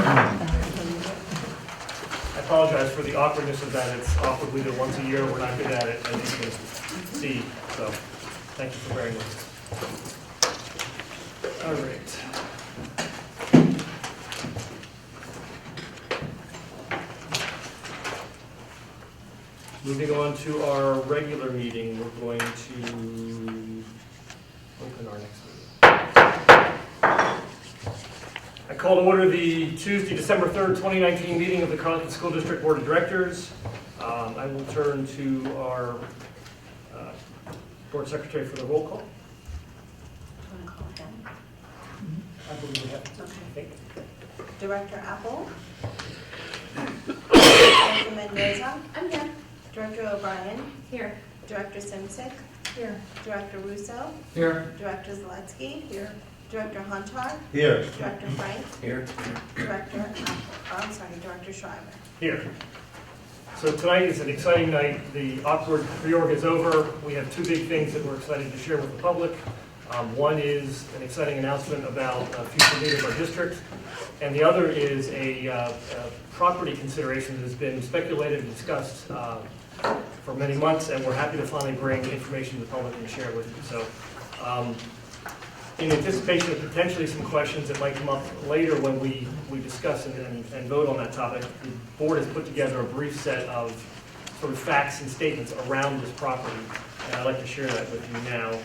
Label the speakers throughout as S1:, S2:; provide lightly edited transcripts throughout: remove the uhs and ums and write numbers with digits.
S1: I apologize for the awkwardness of that. It's awkward. We do it once a year. We're not good at it, as you can see. So, thank you for bearing with us. All right. Moving on to our regular meeting, we're going to open our next meeting. I call to order the Tuesday, December 3rd, 2019 meeting of the Carlynton School District Board of Directors. I will turn to our Board Secretary for the roll call.
S2: Do you want to call again?
S1: I believe we have.
S2: Okay. Director Apple. Director Mendoza. I'm here. Director O'Brien. Here. Director Simsick. Here. Director Russo.
S3: Here.
S2: Director Zaletsky. Here. Director Huntar.
S3: Here.
S2: Director Frank.
S3: Here.
S2: Director Schreiber.
S1: Here. So tonight is an exciting night. The awkward reorg is over. We have two big things that we're excited to share with the public. One is an exciting announcement about future leader of our district, and the other is a property consideration that has been speculated and discussed for many months, and we're happy to finally bring information to the public and share it with you. So in anticipation of potentially some questions that might come up later when we discuss and vote on that topic, the board has put together a brief set of sort of facts and statements around this property, and I'd like to share that with you now.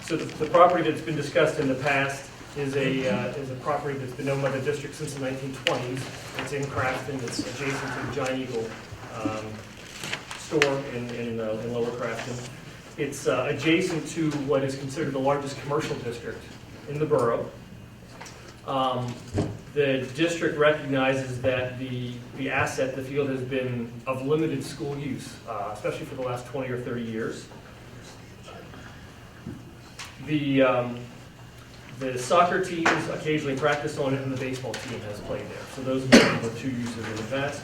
S1: So the property that's been discussed in the past is a property that's been owned by the district since the 1920s. It's in Crafton. It's adjacent to the Giant Eagle store in Lower Crafton. It's adjacent to what is considered the largest commercial district in the borough. The district recognizes that the asset, the field, has been of limited school use, especially for the last 20 or 30 years. The soccer teams occasionally practice on it, and the baseball team has played there. So those are the two uses in the past.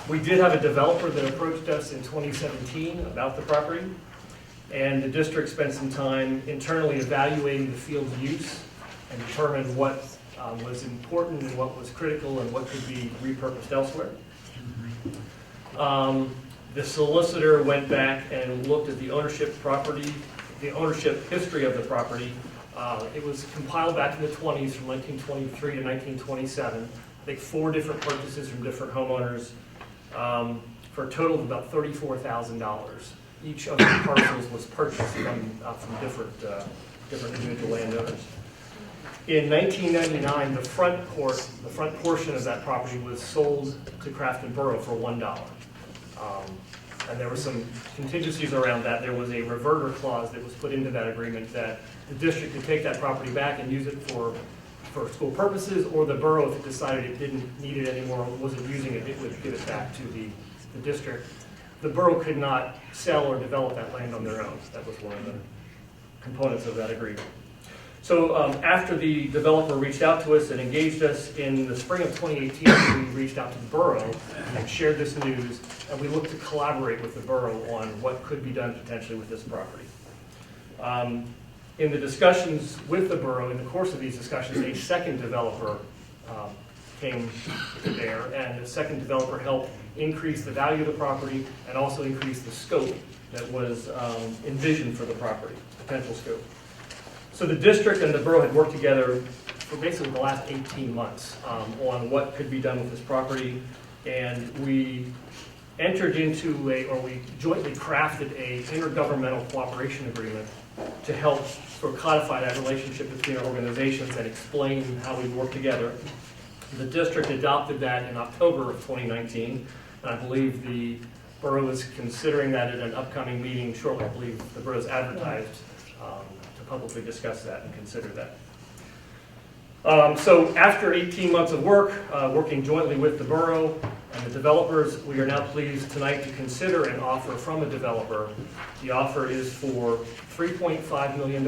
S1: We did have a developer that approached us in 2017 about the property, and the district spent some time internally evaluating the field's use and determined what was important and what was critical and what could be repurposed elsewhere. The solicitor went back and looked at the ownership history of the property. It was compiled back in the 20s from 1923 to 1927. I think 4 different purchases from different homeowners for a total of about $34,000. Each of the parcels was purchased from different individual landowners. In 1999, the front portion of that property was sold to Crafton Borough for $1. And there were some contingencies around that. There was a reverter clause that was put into that agreement that the district could take that property back and use it for school purposes, or the borough, if it decided it didn't need it anymore, wasn't using it, it would give it back to the district. The borough could not sell or develop that land on their own. That was one of the components of that agreement. So after the developer reached out to us and engaged us in the spring of 2018, we reached out to the borough and shared this news, and we looked to collaborate with the borough on what could be done potentially with this property. In the discussions with the borough, in the course of these discussions, a second developer came to bear, and the second developer helped increase the value of the property and also increase the scope that was envisioned for the property, potential scope. So the district and the borough had worked together for basically the last 18 months on what could be done with this property, and we entered into we jointly crafted a intergovernmental cooperation agreement to help sort of codify that relationship between our organizations and explain how we work together. The district adopted that in October of 2019, and I believe the borough is considering that at an upcoming meeting shortly. I believe the borough is advertised to publicly discuss that and consider that. So after 18 months of work, working jointly with the borough and the developers, we are now pleased tonight to consider an offer from a developer. The offer is for $3.5 million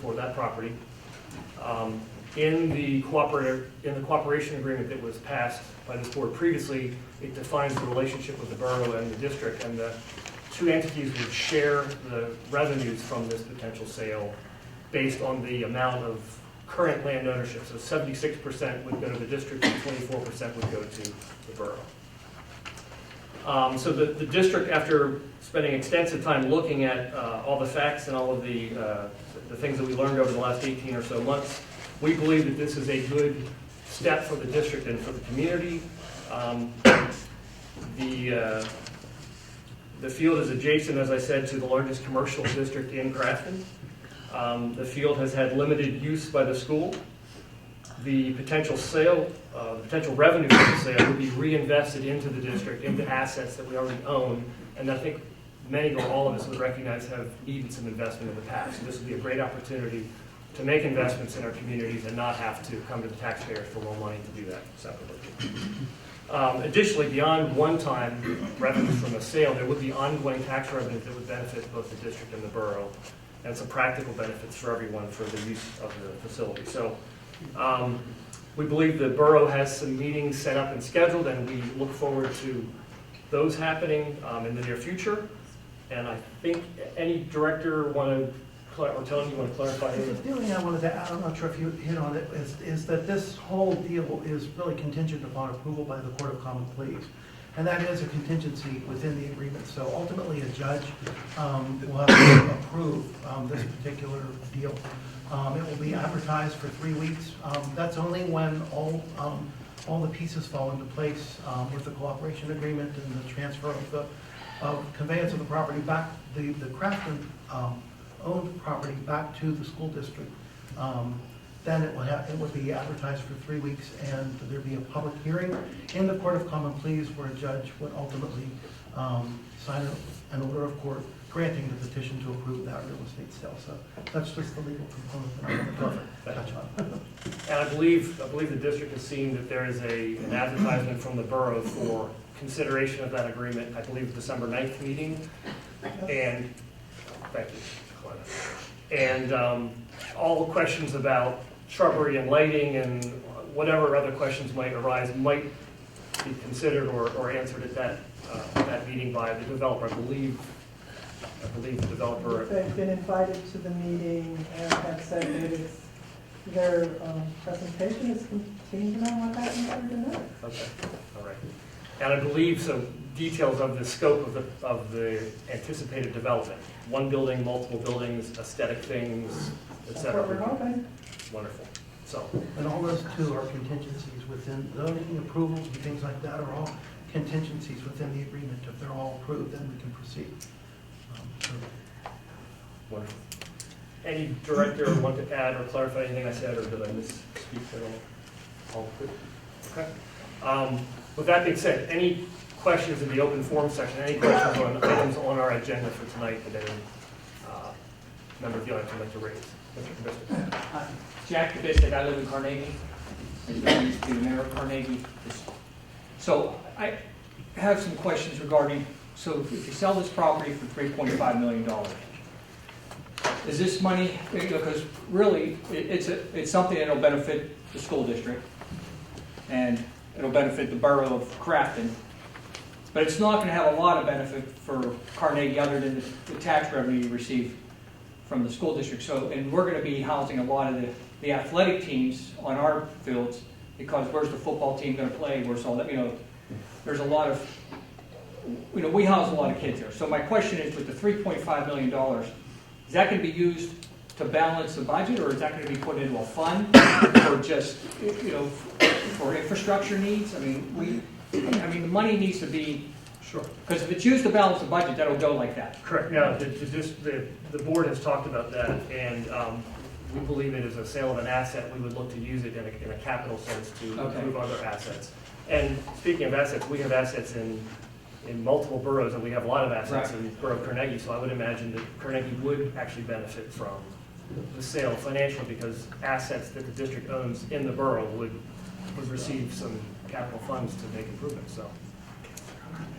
S1: for that property. In the cooperation agreement that was passed by this board previously, it defines the relationship with the borough and the district, and the two entities would share the revenues from this potential sale based on the amount of current land ownership. So 76% would go to the district and 24% would go to the borough. So the district, after spending extensive time looking at all the facts and all of the things that we learned over the last 18 or so months, we believe that this is a good step for the district and for the community. The field is adjacent, as I said, to the largest commercial district in Carlynton. The field has had limited use by the school. The potential revenue from the sale would be reinvested into the district, into assets that we already own, and I think many or all of us would recognize have needed some investment in the past. So this would be a great opportunity to make investments in our communities and not have to come to the taxpayers for more money to do that separately. Additionally, beyond one-time revenues from a sale, there would be ongoing tax revenues that would benefit both the district and the borough, and some practical benefits for everyone for the use of the facility. So we believe the borough has some meetings set up and scheduled, and we look forward to those happening in the near future. And I think any director or Tony, you want to clarify anything?
S3: The only thing I wanted to add, I'm not sure if you hit on it, is that this whole deal is really contingent upon approval by the Court of Common Pleas. And that is a contingency within the agreement. So ultimately, a judge will have to approve this particular deal. It will be advertised for 3 weeks. That's only when all the pieces fall into place with the cooperation agreement and the transfer of the conveyance of the property back, the Crafton owned property back to the school district. Then it would be advertised for 3 weeks, and there'd be a public hearing in the Court of Common Pleas where a judge would ultimately sign an order of court granting the petition to approve that real estate sale. So that's just the legal component that I want to touch on.
S1: And I believe the district has seen that there is an advertisement from the borough for consideration of that agreement, I believe December 9th meeting. And thank you. And all the questions about shrubbery and lighting and whatever other questions might arise might be considered or answered at that meeting by the developer. I believe the developer.
S4: They've been invited to the meeting and have said that their presentation is contingent on what happens for tonight.
S1: Okay, all right. And I believe some details of the scope of the anticipated development. One building, multiple buildings, aesthetic things,
S4: That's
S1: etc.
S4: what we're hoping.
S1: Wonderful. So,
S3: And all those too are contingencies within zoning approvals and things like that are all contingencies within the agreement. If they're all approved, then we can proceed.
S1: wonderful. Any director want to add or clarify anything I said, or did I misspeak at all? All good? Okay. With that being said, any questions in the open forum section, any questions on items on our agenda for tonight that any member of the audience would like to raise? Mr. Kabistic.
S5: Jack Kabistic, I live in Carnegie. I used to be the mayor of Carnegie. So I have some questions regarding, so if you sell this property for $3.5 million, is this money, because really it's something that'll benefit the school district and it'll benefit the borough of Crafton, but it's not going to have a lot of benefit for Carnegie other than the tax revenue you receive from the school district. So, and we're going to be housing a lot of the athletic teams on our fields, because where's the football team going to play? Where's all that? There's a lot of, we house a lot of kids here. So my question is, with the $3.5 million, is that going to be used to balance the budget, or is that going to be put into a fund for just, for infrastructure needs? I mean, the money needs to be,
S1: Sure.
S5: because if it's used to balance the budget, that'll go like that.
S1: Correct. Now, the board has talked about that, and we believe it is a sale of an asset. We would look to use it in a capital sense to improve other assets. And speaking of assets, we have assets in multiple boroughs, and we have a lot of assets in Borough of Carnegie, so I would imagine that Carnegie would actually benefit from the sale financially, because assets that the district owns in the borough would receive some capital funds to make improvements, so.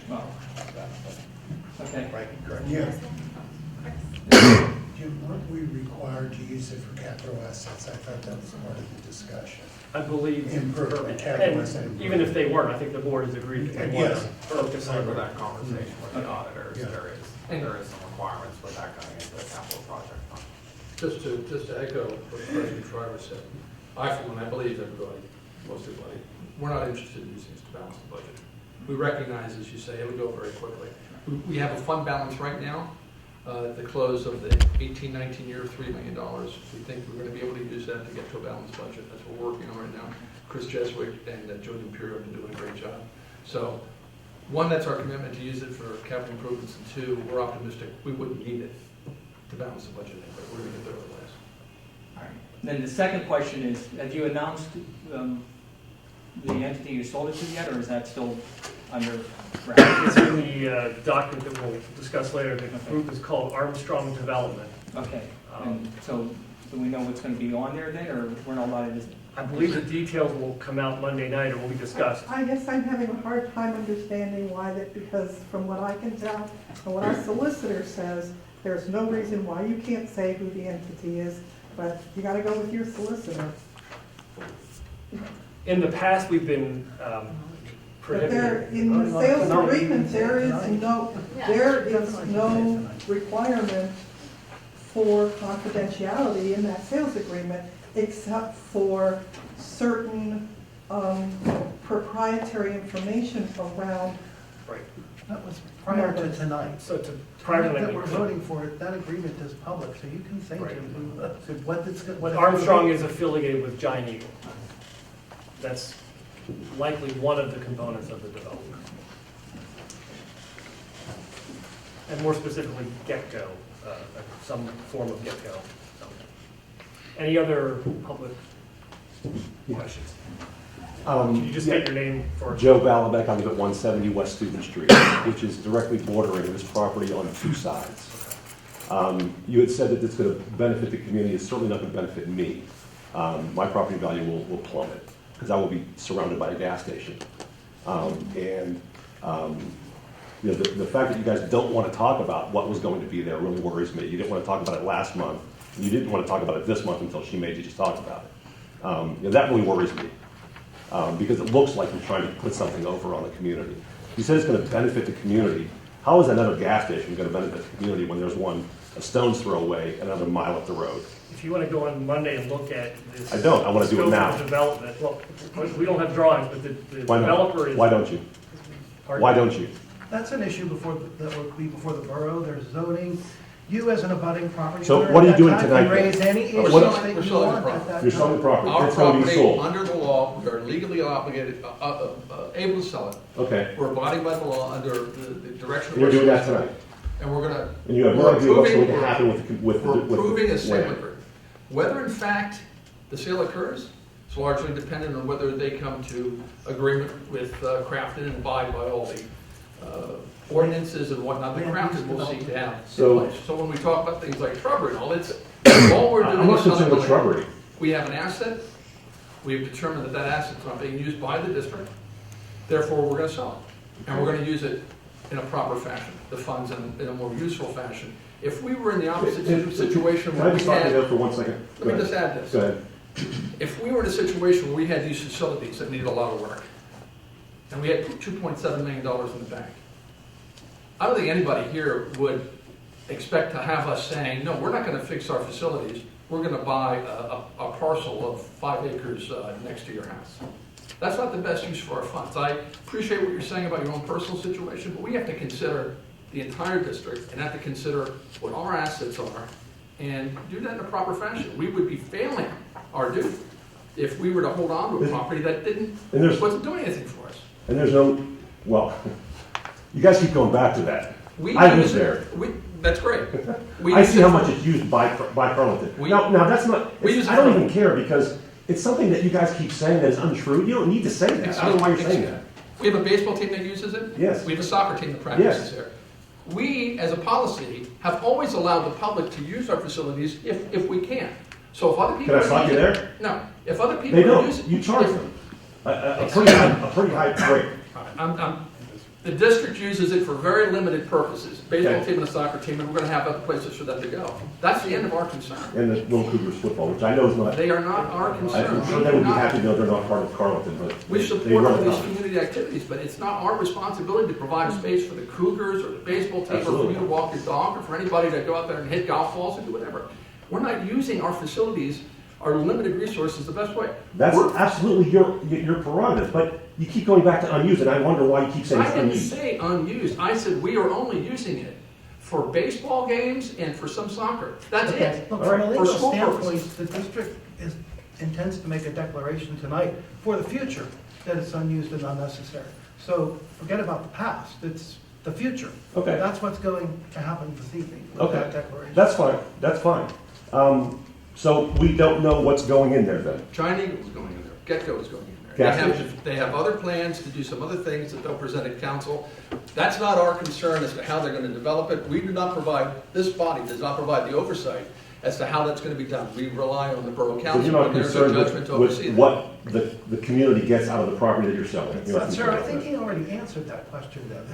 S5: Well, okay.
S1: Right, correct.
S6: Yeah. Weren't we required to use it for capital assets? I thought that was part of the discussion.
S1: I believe,
S6: Improvement, capital asset
S1: and even if they weren't, I think the board has agreed that they want to
S6: Yes.
S1: focus on
S7: For
S1: that.
S7: that conversation with the auditors,
S6: Yeah.
S7: there is some requirements for that going into the capital project fund. Just to echo what President Shriver said, for one, I believe everybody, most everybody, we're not interested in using this to balance the budget. We recognize, as you say, it would go very quickly. We have a fund balance right now, at the close of the 18-19 year, $3 million. We think we're going to be able to use that to get to a balanced budget. That's what we're working on right now. Chris Jeswick and Joe Imperial have been doing a great job. So, one, that's our commitment to use it for capital improvements, and two, we're optimistic we wouldn't need it to balance the budget, but we're going to get there at last.
S5: All right. Then the second question is, have you announced the entity you sold it to yet, or is that still under wraps?
S1: It's in the document that we'll discuss later. The group is called Armstrong Development.
S5: Okay, and so do we know what's going to be on there then, or we're not allowed to?
S1: I believe the details will come out Monday night or will be discussed.
S4: I guess I'm having a hard time understanding why that, because from what I can tell, and what our solicitor says, there's no reason why you can't say who the entity is, but you gotta go with your solicitor.
S1: In the past, we've been
S4: But there,
S1: prohibited.
S4: in the sales agreement, there is no requirement for confidentiality in that sales agreement, except for certain proprietary information around.
S1: Right.
S3: That was prior to tonight.
S1: So prior to
S3: That we're
S1: that,
S3: voting for, that agreement is public, so you can say to
S1: Right.
S3: who, what it's. what it's-
S1: Armstrong is affiliated with Giant Eagle. That's likely one of the components of the development. And more specifically, Get-Go, some form of Get-Go. So, any other public questions? Can you just state your name for?
S8: Joe Balabek, I live at 170 West Steuben Street, which is directly bordering this property on two sides. You had said that it's going to benefit the community. It's certainly not going to benefit me. My property value will plummet because I will be surrounded by a gas station. You know, the fact that you guys don't want to talk about what was going to be there really worries me. You didn't want to talk about it last month. And you didn't want to talk about it this month until she made you just talk about it. You know, that really worries me. Because it looks like you're trying to put something over on the community. You said it's going to benefit the community. How is another gas station going to benefit the community when there's one a stone's throw away, another mile up the road?
S1: If you want to go on Monday and look at this.
S8: I don't. I want to do it
S1: scope
S8: now.
S1: of development, well, we don't have drawings, but the
S8: Why not?
S1: developer is.
S8: Why don't you?
S1: Pardon?
S8: Why don't you?
S3: That's an issue that would be before the borough, there's zoning. You as an abutting property
S8: So
S3: owner
S8: what are you
S3: at that
S8: doing
S3: time
S8: tonight
S3: can
S8: then?
S3: raise any
S8: We're
S3: issues
S8: selling-
S3: that
S7: we're
S3: you
S7: selling the
S3: want at
S7: property.
S3: that
S8: You're selling the
S3: time.
S8: property.
S7: Our
S8: It's going to be
S7: property,
S8: sold.
S7: under the law, we are legally obligated, able to sell it.
S8: Okay.
S7: We're abiding by the law under the direction of.
S8: You're doing that
S7: legislation.
S8: tonight.
S7: And we're gonna.
S8: And you have no
S7: we're
S8: idea what's
S7: approving-
S8: going to happen with
S7: We're
S8: the
S7: approving a sale
S8: land.
S7: agreement. Whether in fact the sale occurs is largely dependent on whether they come to agreement with Crafton and abide by all the ordinances and whatnot that Crafton will seek to have in
S8: So-
S7: place. So when we talk about things like shrubbery and all, all we're doing
S8: I'm not
S7: is selling
S8: concerned
S7: the
S8: with
S7: land.
S8: shrubbery.
S7: We have an asset, we have determined that that asset's not being used by the district, therefore we're gonna sell it. And we're gonna use it in a proper fashion, the funds in a more useful fashion. If we were in the opposite situation
S8: Can I
S7: where we
S8: just stop you there
S7: had,
S8: for 1 second?
S7: let me just add this.
S8: Go ahead.
S7: If we were in a situation where we had these facilities that needed a lot of work, and we had $2.7 million in the bank, I don't think anybody here would expect to have us saying, no, we're not gonna fix our facilities, we're gonna buy a parcel of 5 acres next to your house. That's not the best use for our funds. I appreciate what you're saying about your own personal situation, but we have to consider the entire district and have to consider what our assets are and do that in a proper fashion. We would be failing our duty if we were to hold on to a property that wasn't doing anything for us.
S8: And there's no, well, you guys keep going back to that. I was there.
S7: That's great.
S8: I see how much it's used by Carlynton. Now that's not, I don't even care because it's something that you guys keep saying that is untrue. You don't need to say that. I don't know why you're saying that.
S7: We have a baseball team that uses it.
S8: Yes.
S7: We have a soccer team that practices
S8: Yes.
S7: there. We, as a policy, have always allowed the public to use our facilities if we can. So if other people.
S8: Can I stop you
S7: use it-
S8: there?
S7: No. If other people
S8: They don't.
S7: use it.
S8: You charge
S7: if-
S8: them a pretty high rate.
S7: The district uses it for very limited purposes, baseball
S8: Okay.
S7: team and a soccer team, and we're gonna have other places for them to go. That's the end of our concern.
S8: And the Little Cougars football, which I know is not,
S7: They are not our concern.
S8: I'm sure
S7: We
S8: they
S7: do
S8: would be
S7: not-
S8: happy to know they're not part of Carlynton, but
S7: We
S8: they
S7: support all
S8: run the
S7: these
S8: company.
S7: community activities, but it's not our responsibility to provide a space for the Cougars or the baseball team, or for
S8: Absolutely.
S7: you to walk your dog, or for anybody to go out there and hit golf balls and do whatever. We're not using our facilities, our limited resources the best way.
S8: That's
S7: We're-
S8: absolutely your prerogative, but you keep going back to unused, and I wonder why you keep saying
S7: I
S8: it's
S7: didn't
S8: unused.
S7: say unused. I said we are only using it for baseball games and for some soccer. That's it.
S3: Look,
S8: All
S3: from a
S8: right,
S3: legal
S7: for school
S3: standpoint, the district intends to make a declaration tonight for the future that it's unused and unnecessary. So forget about the past, it's the future.
S8: Okay.
S3: That's what's going to happen this evening with
S8: Okay,
S3: that declaration.
S8: that's fine, that's fine. So we don't know what's going in there then?
S7: Giant Eagle is going in there. Gecko is going in there.
S8: Gas
S7: They have other plans to do some other things that they'll present at council. That's not our concern as to how they're going to develop it. We do not provide, this body does not provide the oversight as to how that's going to be done. We rely on the borough
S8: So
S7: council
S8: you're not
S7: and their
S8: concerned
S7: judgment to
S8: with
S7: oversee that.
S8: what the community gets out of the property that you're selling? You're not
S3: Sir, I
S8: concerned
S3: think
S8: with
S3: he already answered that question though,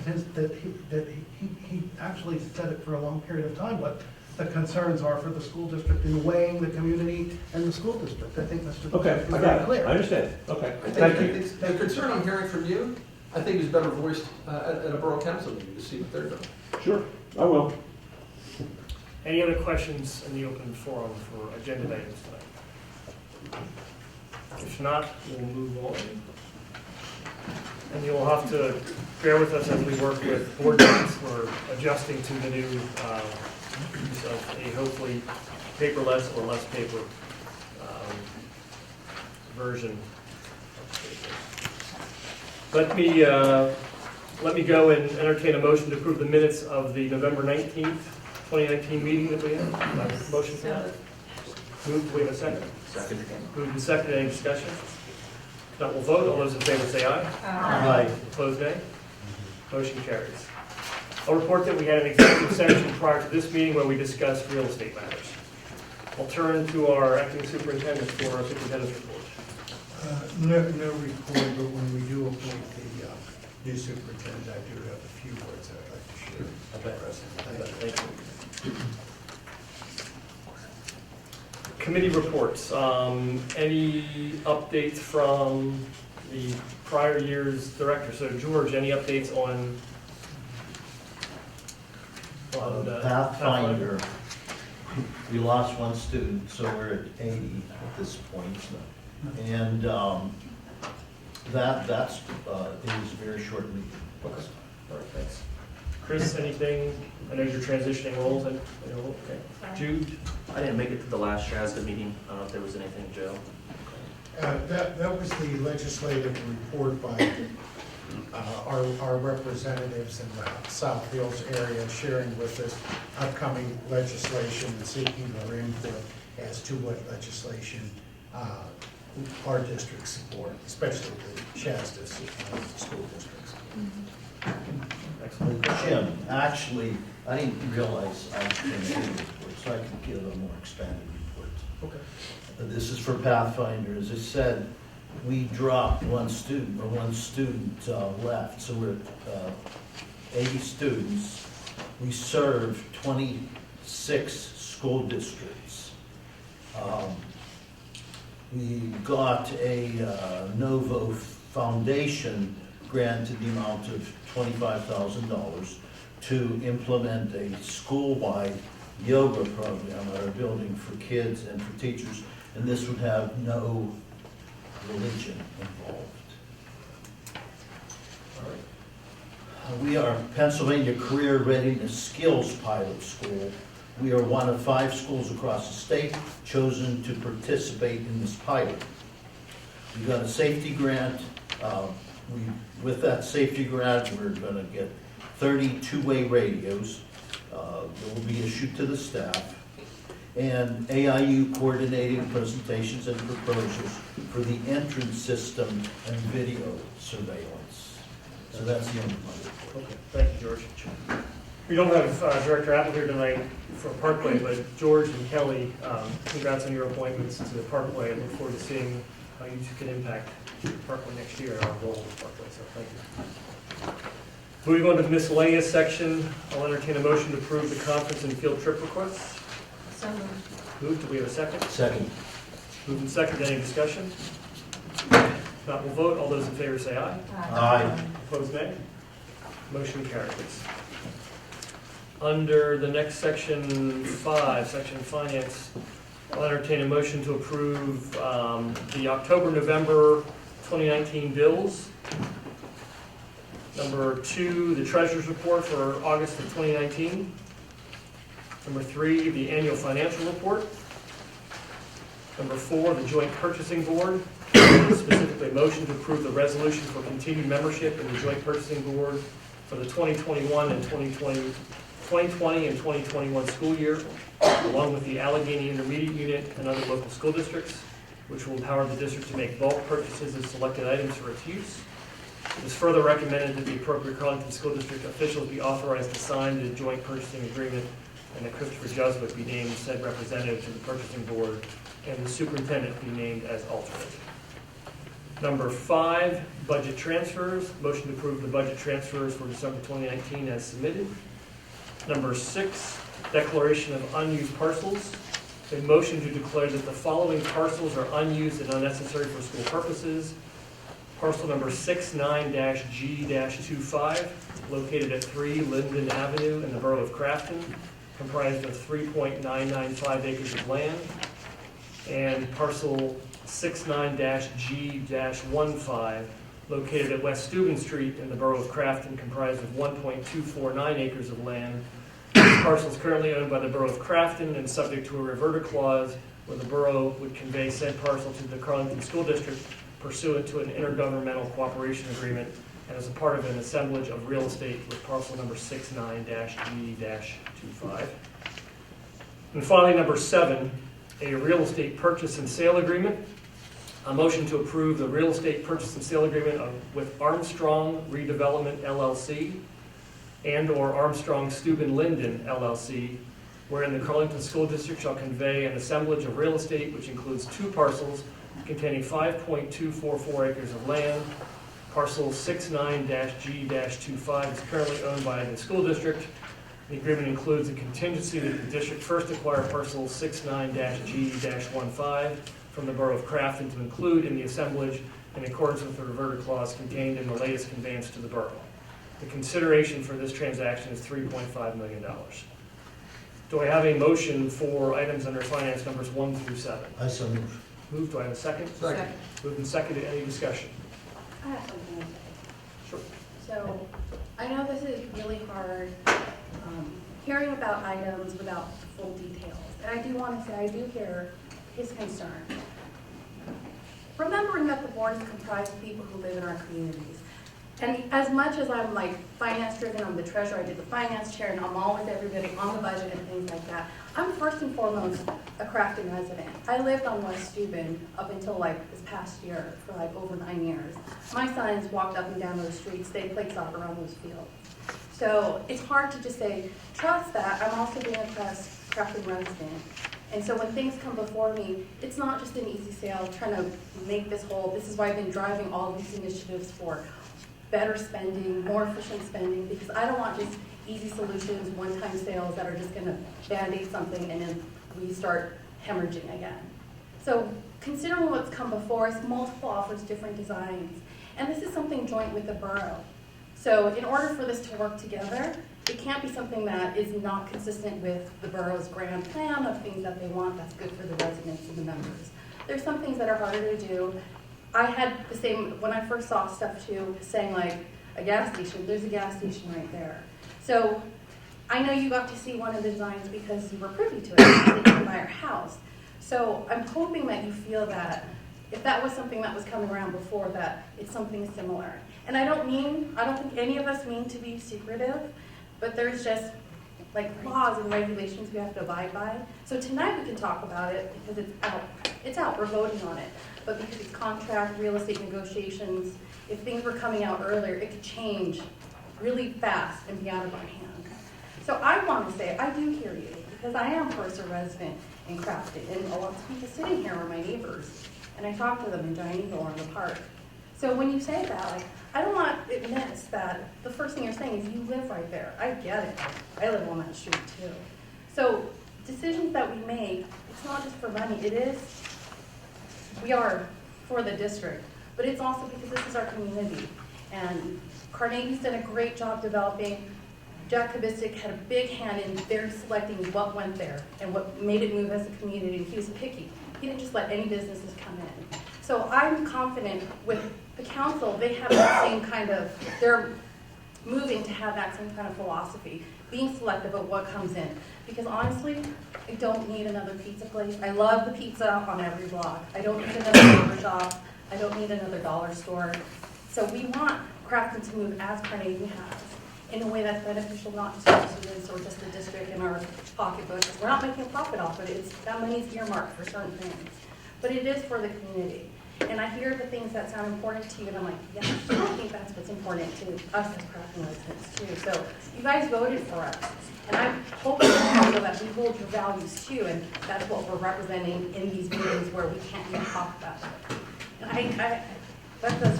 S3: that he actually said it for a long period of time, what the concerns are for the school district in weighing the community and the school district. I think Mr.
S8: that? Okay,
S3: Bishop is
S8: I
S3: very
S8: got it,
S3: clear.
S8: I understand, okay,
S7: I
S8: thank
S7: think
S8: you.
S7: the concern I'm hearing from you, I think is better voiced at a borough council meeting to see what they're doing.
S8: Sure, I will.
S1: Any other questions in the open forum for agenda items tonight? If not, we'll move on. And you'll have to bear with us as we work with board meetings. We're adjusting to the new use of a hopefully paperless or less paper version. Let me go and entertain a motion to approve the minutes of the November 19th, 2019 meeting that we had. Motion for that? Moved, do we have a second?
S9: Second.
S1: Moved and seconded, any discussion? If not, we'll vote. All those in favor say aye.
S9: Aye.
S1: Opposed, nay. Motion carries. I'll report that we had an executive session prior to this meeting where we discussed real estate matters. I'll turn to our acting superintendent for our superintendent's report.
S6: No report, but when we do appoint the new superintendent, I do have a few words I'd like to share.
S1: Thank you. Committee reports. Any updates from the prior year's director? So George, any updates on
S9: Pathfinder, we lost one student, so we're at 80 at this point. And that's, it was very short meeting.
S1: All right, thanks. Chris, anything? I know you're transitioning roles. Okay. Jude?
S10: I didn't make it to the last Shasta meeting. I don't know if there was anything, Joe.
S6: That was the legislative report by our representatives in the South Hills area, sharing with us upcoming legislation and seeking their input as to what legislation our districts support, especially the Shasta school districts.
S1: Excellent.
S9: Jim, actually, I didn't realize I was going to do a report, so I could give a more expanded report.
S1: Okay.
S9: This is for Pathfinder. As I said, we dropped one student left, so we're at 80 students. We serve 26 school districts. We got a Novo Foundation granted the amount of $25,000 to implement a school-wide yoga program at our building for kids and for teachers, and this would have no religion involved.
S1: All right.
S9: We are Pennsylvania Career Readiness Skills Pilot School. We are one of 5 schools across the state chosen to participate in this pilot. We got a safety grant. With that safety grant, we're going to get 30 two-way radios that will be issued to the staff, and AIU coordinating presentations and proposals for the entrance system and video surveillance. So that's the end of my report.
S1: Okay, thank you, George. We don't have Director Apple here tonight for Parkway, but George and Kelly, congrats on your appointments to the Parkway. I look forward to seeing how you two can impact Parkway next year and our role with Parkway, so thank you. Moving on to the miscellaneous section, I'll entertain a motion to approve the conference and field trip requests.
S2: So moved.
S1: Moved, do we have a second?
S9: Second.
S1: Moved and seconded, any discussion? If not, we'll vote. All those in favor say aye.
S9: Aye.
S1: Opposed, nay. Motion carries. Under the next section 5, section finance, I'll entertain a motion to approve the October, November 2019 bills. Number 2, the treasurer's report for August of 2019. Number 3, the annual financial report. Number 4, the joint purchasing board. Specifically, motion to approve the resolution for continued membership in the joint purchasing board for the 2020 and 2021 school year, along with the Allegheny Intermediate Unit and other local school districts, which will empower the district to make bulk purchases of selected items for its use. It is further recommended that the appropriate Carlynton School District officials be authorized to sign the joint purchasing agreement, and that Christopher Juswick be named said representative to the purchasing board, and the superintendent be named as alternate. Number 5, budget transfers. Motion to approve the budget transfers for December 2019 as submitted. Number 6, declaration of unused parcels. A motion to declare that the following parcels are unused and unnecessary for school purposes. Parcel number 69-G-25, located at 3 Linden Avenue in the borough of Crafton, comprised of 3.995 acres of land. And parcel 69-G-15, located at West Steuben Street in the borough of Crafton, comprised of 1.249 acres of land. This parcel is currently owned by the borough of Crafton and subject to a reverter clause where the borough would convey said parcel to the Carlynton School District pursuant to an intergovernmental cooperation agreement and as a part of an assemblage of real estate with parcel number 69-G-25. And finally, number 7, a real estate purchase and sale agreement. A motion to approve the real estate purchase and sale agreement with Armstrong Redevelopment LLC and/or Armstrong Steuben Linden LLC, wherein the Carlynton School District shall convey an assemblage of real estate which includes 2 parcels containing 5.244 acres of land. Parcel 69-G-25 is currently owned by the school district. The agreement includes a contingency that the district first acquire parcel 69-G-15 from the borough of Crafton to include in the assemblage in accordance with the reverter clause contained in the latest conveyance to the borough. The consideration for this transaction is $3.5 million. Do I have a motion for items under finance numbers 1 through 7?
S9: I so move.
S1: Moved, do I have a second?
S7: Second.
S1: Moved and seconded, any discussion?
S2: I have something to say.
S1: Sure.
S2: So, I know this is really hard, hearing about items without full details. And I do want to say, I do hear his concern. Remembering that the board is comprised of people who live in our communities. And as much as I'm like finance driven, I'm the treasurer, I did the finance chair, and I'm always everybody on the budget and things like that. I'm first and foremost a Crafton resident. I lived on West Steuben up until like this past year for like over 9 years. My sons walked up and down those streets, they played soccer on those fields. So it's hard to just say, trust that, I'm also being a Crafton resident. And so when things come before me, it's not just an easy sale, trying to make this whole, this is why I've been driving all these initiatives for better spending, more efficient spending, because I don't want just easy solutions, one-time sales that are just gonna band-aid something and then we start hemorrhaging again. So considering what's come before us, multiple offers, different designs, and this is something joint with the borough. So in order for this to work together, it can't be something that is not consistent with the borough's grand plan of things that they want that's good for the residents and the members. There's some things that are harder to do. I had the same, when I first saw stuff too, saying like a gas station, there's a gas station right there. So I know you got to see one of the designs because you were privy to it by our house. So I'm hoping that you feel that if that was something that was coming around before, that it's something similar. And I don't think any of us mean to be secretive, but there's just like laws and regulations we have to abide by. So tonight we can talk about it because it's out, we're voting on it. But because it's contract, real estate negotiations, if things were coming out earlier, it could change really fast and be out of our hands. So I want to say, I do hear you, because I am first a resident in Crafton, and a lot of people sitting here are my neighbors, and I talk to them in Giant Eagle or in the park. So when you say that, like, I don't want it missed that the first thing you're saying is you live right there. I get it. I live on that street too. So decisions that we make, it's not just for money. It is, we are for the district, but it's also because this is our community. And Carnegie's done a great job developing Jack Kubisik had a big hand in their selecting what went there and what made it move as a community. He was picky. He didn't just let any businesses come in. So I'm confident with the council, they have that same kind of, they're moving to have that same kind of philosophy, being selective of what comes in. Because honestly, I don't need another pizza place. I love the pizza on every block. I don't need another barber shop. I don't need another dollar store. So we want Carlynton to move as Carnegie has, in a way that's beneficial not just to students or just the district in our pocketbooks. We're not making a profit off it. It's, that money's earmarked for certain things. But it is for the community. And I hear the things that sound important to you, and I'm like, yeah, I think that's what's important to us as Carlynton residents too. So you guys voted for us, and I hope that we hold your values too, and that's what we're representing in these meetings where we can't even talk about it. And that's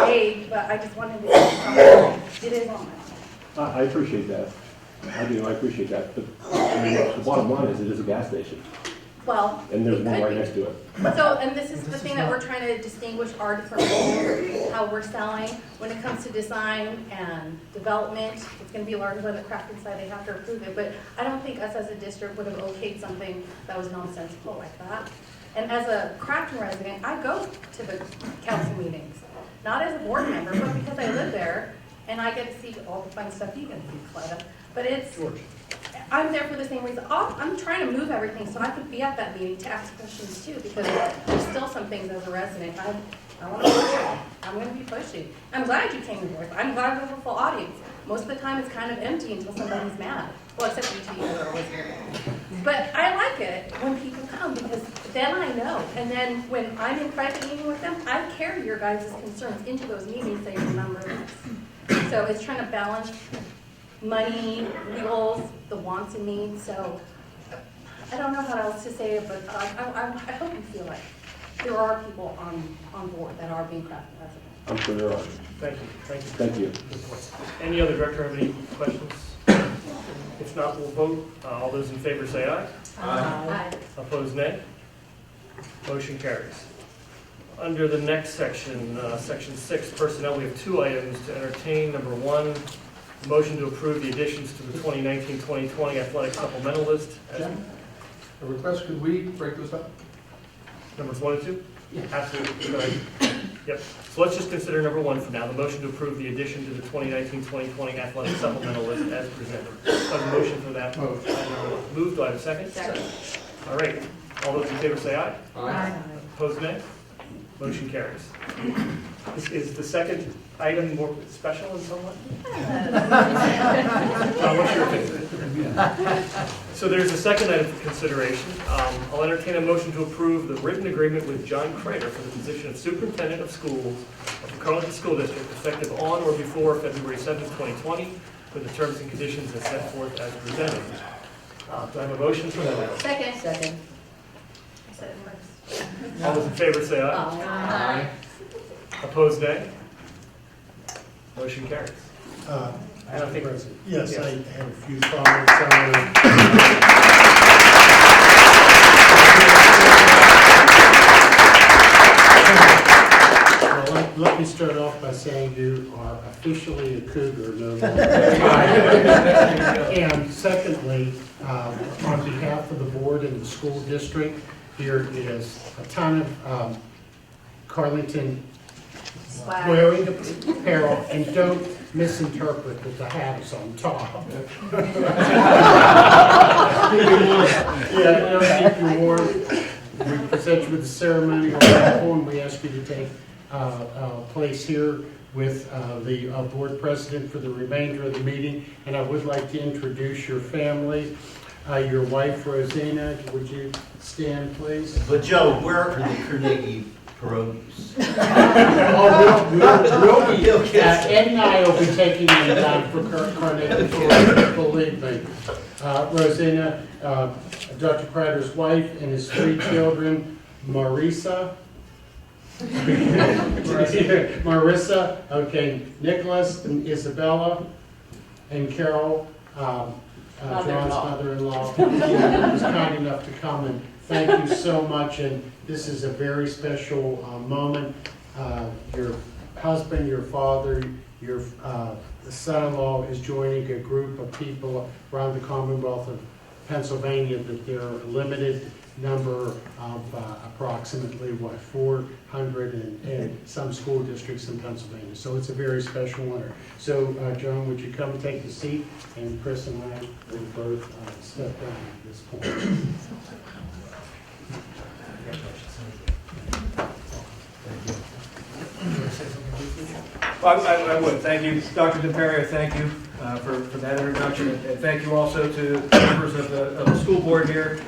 S2: vague, but I just wanted to say something. It is on my mind.
S8: I appreciate that. I do, I appreciate that. But I mean, the bottom line is it is a gas station.
S2: Well,
S8: And there's
S2: it
S8: one
S2: could
S8: right
S2: be.
S8: next to it.
S2: So, and this is the thing that we're trying to distinguish our different roles, how we're selling. When it comes to design and development, it's gonna be largely on the Carlynton side, they have to approve it. But I don't think us as a district would have okayed something that was nonsensical like that. And as a Carlynton resident, I go to the council meetings, not as a board member, but because I live there, and I get to see all the fun stuff you can see, Cleta. But it's, I'm there for the same reason. I'm trying to move everything so I could be at that meeting to ask questions too, because there's still some things as a resident I want to push. I'm going to be pushing. I'm glad you came to work. I'm glad we have a full audience. Most of the time it's kind of empty until somebody's mad. Well, except you two that are always here. But I like it when people come because then I know. And then when I'm in private meeting with them, I carry your guys' concerns into those meetings so you remember this. So it's trying to balance money, legals, the wants and needs. So I don't know how else to say it, but I hope you feel like there are people on board that are being Carlynton residents.
S8: I'm sure there are.
S1: Thank you, thank you.
S8: Thank you.
S1: Good points. Any other director have any questions? If not, we'll vote. All those in favor say aye.
S2: Aye.
S1: Opposed, nay. Motion carries. Under the next section, section 6, personnel, we have 2 items to entertain. Number 1, motion to approve the additions to the 2019-2020 athletic supplemental list.
S7: Jim, a request, could we break this up?
S1: Numbers 1 and 2? Absolutely. Go ahead. Yep. So let's just consider number 1 for now, the motion to approve the addition to the 2019-2020 athletic supplemental list as presented. Do I have a motion for that? Moved. Do I have a second?
S2: Second.
S1: All right. All those in favor say aye.
S7: Aye.
S1: Opposed, nay. Motion carries. Is the second item more special in some way? What's your opinion? So there's a second item for consideration. I'll entertain a motion to approve the written agreement with John Crater for the position of Superintendent of Schools of the Carlynton School District effective on or before February 7th, 2020, with the terms and conditions as set forth as presented. Do I have a motion for that?
S2: Second. Second. I said it first.
S1: All those in favor say aye.
S2: Aye.
S1: Opposed, nay. Motion carries. And I think-
S6: Yes,
S1: yes.
S6: I have a few comments. Well, let me start off by saying you are officially a cougar, no longer. And secondly, on behalf of the board and the school district, here is a ton of Carlynton wearing apparel, and don't misinterpret that the hat is on top. Yeah, keep your warm. We present you with the ceremonial platform. We ask you to take place here with the board president for the remainder of the meeting. And I would like to introduce your family. Your wife, Rosanna, would you stand, please?
S9: But Joe, where are the Carnegie pierogies?
S6: Oh, we'll be,
S9: You'll get
S6: Ed and I will be taking them down for Carnegie, believe me. Rosanna, Dr. Prater's wife and his 3 children, Marissa, okay, Nicholas and Isabella, and Carol, John's mother-in-law, who was kind enough to come, and thank you so much. And this is a very special moment. Your husband, your father, Your son-in-law is joining a group of people around the Commonwealth of Pennsylvania, that there are a limited number of approximately, 400 and some school districts in Pennsylvania. So it's a very special honor. So, Joan, would you come and take the seat? And Chris and I will both step down at this point.
S11: I would. Thank you, Dr. DePerio, thank you for that introduction. And thank you also to members of the school board here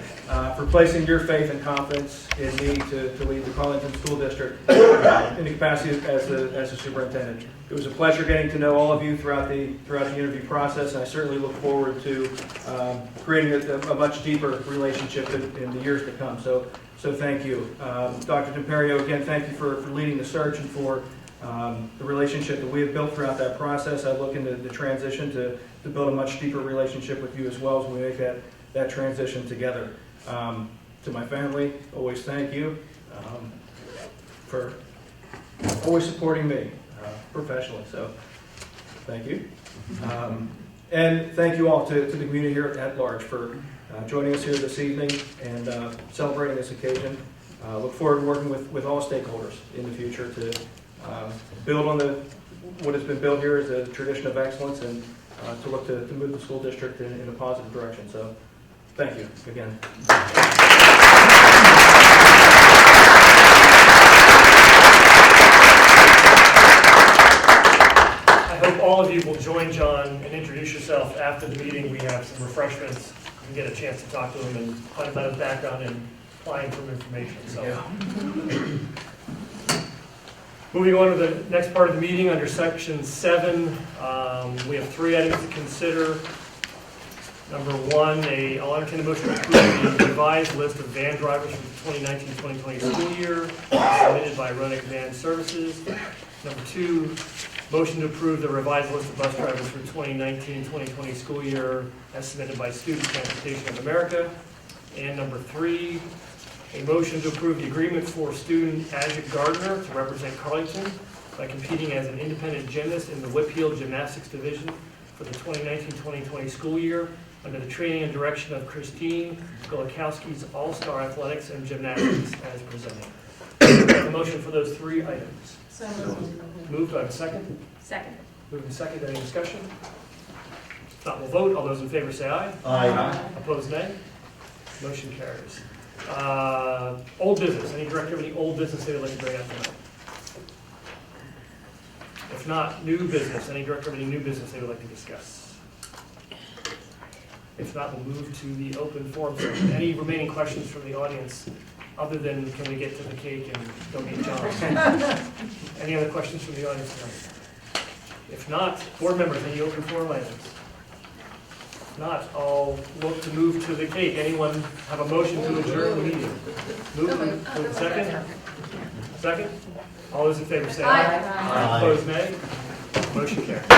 S11: for placing your faith and confidence in me to lead the Carlynton School District in the capacity as the superintendent. It was a pleasure getting to know all of you throughout the interview process, and I certainly look forward to creating a much deeper relationship in the years to come. So thank you. Dr. DePerio, again, thank you for leading the search and for the relationship that we have built throughout that process. I look into the transition to build a much deeper relationship with you as well as we make that transition together. To my family, always thank you for always supporting me professionally. So thank you. And thank you all to the community here at large for joining us here this evening and celebrating this occasion. Look forward to working with all stakeholders in the future to build on what has been built here as a tradition of excellence, and to look to move the school district in a positive direction. So thank you again.
S1: I hope all of you will join John and introduce yourself after the meeting. We have some refreshments. You can get a chance to talk to him and find about his background and applying for information. So. Moving on to the next part of the meeting, under section 7, we have 3 items to consider. Number 1, I'll entertain a motion to approve the revised list of van drivers for the 2019-2020 school year, submitted by Ronick Van Services. Number 2, motion to approve the revised list of bus drivers for the 2019-2020 school year, as submitted by Student Transportation of America. And number 3, a motion to approve the agreement for student Ajit Gardner to represent Carlynton by competing as an independent gymnast in the Whipfield Gymnastics Division for the 2019-2020 school year under the training and direction of Christine Golakowski's All-Star Athletics and Gymnastics as presented. A motion for those 3 items.
S2: So moved.
S1: Moved, do I have a second?
S2: Second.
S1: Moved and second, any discussion? If not, we'll vote. All those in favor say aye.
S9: Aye.
S1: Opposed, nay. Motion carries. Old business. Any director have any old business they would like to bring up tonight? If not, new business. Any director have any new business they would like to discuss? If not, we'll move to the open forum session. Any remaining questions from the audience, other than can we get to the cake and go meet John? Any other questions from the audience tonight? If not, board members, any open forum items? If not, I'll look to move to the cake. Anyone have a motion to adjourn the meeting? Move second? Second? All those in favor say aye.
S2: Aye.
S1: Opposed, nay. Motion carries.